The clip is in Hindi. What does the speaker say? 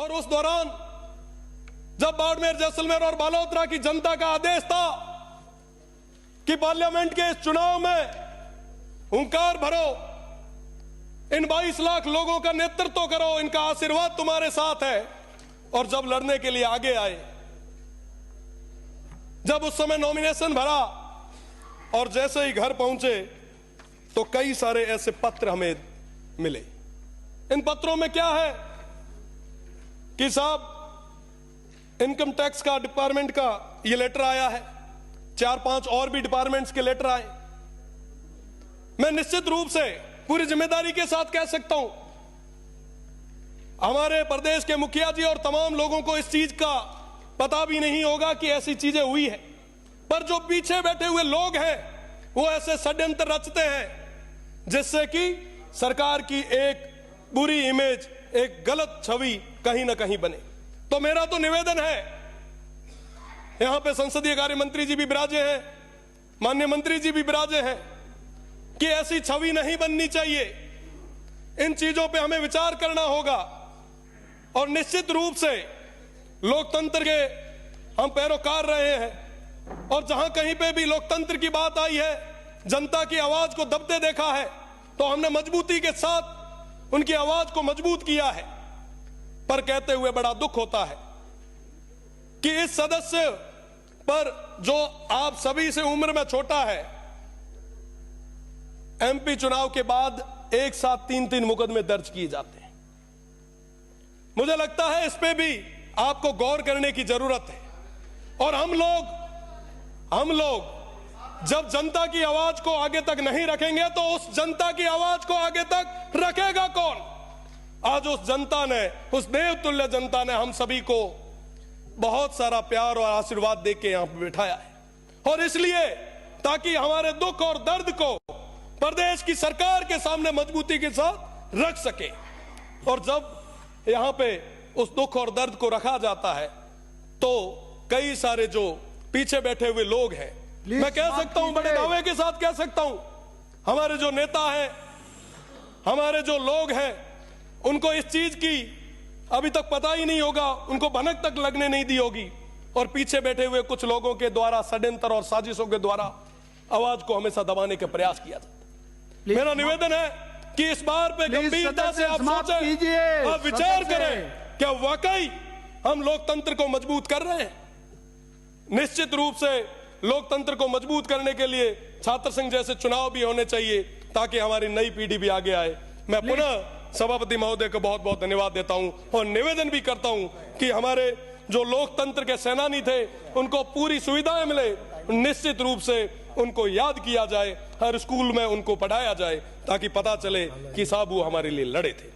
और उस दौरान जब बाड़मेर, जैसलमेर और बालोतरा की जनता का आदेश था कि पार्लियामेंट के इस चुनाव में हुंकार भरो, इन 22 लाख लोगों का नेतृत्व करो, इनका आशीर्वाद तुम्हारे साथ है, और जब लड़ने के लिए आगे आए, जब उस समय नॉमिनेशन भरा और जैसे ही घर पहुंचे तो कई सारे ऐसे पत्र हमें मिले। इन पत्रों में क्या है कि साहब, इनकम टैक्स का डिपार्टमेंट का ये लेटर आया है, 4-5 और भी डिपार्टमेंट्स के लेटर आए। मैं निश्चित रूप से पूरी जिम्मेदारी के साथ कह सकता हूं, हमारे प्रदेश के मुखिया जी और तमाम लोगों को इस चीज का पता भी नहीं होगा कि ऐसी चीजें हुई है, पर जो पीछे बैठे हुए लोग हैं वो ऐसे षड्यंत्र रचते हैं जिससे कि सरकार की एक बुरी इमेज, एक गलत छवि कहीं ना कहीं बने। तो मेरा तो निवेदन है, यहां पे संसदीय कार्य मंत्री जी भी विराजे हैं, माननीय मंत्री जी भी विराजे हैं, कि ऐसी छवि नहीं बननी चाहिए। इन चीजों पे हमें विचार करना होगा और निश्चित रूप से लोकतंत्र के हम पैरोकार रहे हैं और जहां कहीं पे भी लोकतंत्र की बात आई है, जनता की आवाज को दबते देखा है, तो हमने मजबूती के साथ उनकी आवाज को मजबूत किया है। पर कहते हुए बड़ा दुख होता है कि इस सदस्य पर, जो आप सभी से उम्र में छोटा है, एमपी चुनाव के बाद एक साथ 3-3 मुकदमे दर्ज किए जाते हैं। मुझे लगता है इस पे भी आपको गौर करने की जरूरत है। और हम लोग जब जनता की आवाज को आगे तक नहीं रखेंगे तो उस जनता की आवाज को आगे तक रखेगा कौन? आज उस जनता ने, उस देवतुल्य जनता ने हम सभी को बहुत सारा प्यार और आशीर्वाद देके यहां पर बिठाया है, और इसलिए ताकि हमारे दुख और दर्द को प्रदेश की सरकार के सामने मजबूती के साथ रख सके। और जब यहां पे उस दुख और दर्द को रखा जाता है तो कई सारे जो पीछे बैठे हुए लोग हैं, मैं कह सकता हूं, बड़े दावे के साथ कह सकता हूं, हमारे जो नेता हैं, हमारे जो लोग हैं, उनको इस चीज की अभी तक पता ही नहीं होगा, उनको भनक तक लगने नहीं दी होगी, और पीछे बैठे हुए कुछ लोगों के द्वारा षड्यंत्र और साजिशों के द्वारा आवाज को हमेशा दबाने का प्रयास किया जाता है। मेरा निवेदन है कि इस बार पे गंभीरता से आप सोचें, आप विचार करें, क्या वाकई हम लोकतंत्र को मजबूत कर रहे हैं? निश्चित रूप से लोकतंत्र को मजबूत करने के लिए छात्र संघ जैसे चुनाव भी होने चाहिए ताकि हमारी नई पीढ़ी भी आगे आए। मैं पुनः सभापति महोदय को बहुत बहुत धन्यवाद देता हूं और निवेदन भी करता हूं कि हमारे जो लोकतंत्र के सेनानी थे उनको पूरी सुविधाएं मिले, निश्चित रूप से उनको याद किया जाए, हर स्कूल में उनको पढ़ाया जाए ताकि पता चले कि साहब वो हमारे लिए लड़े थे।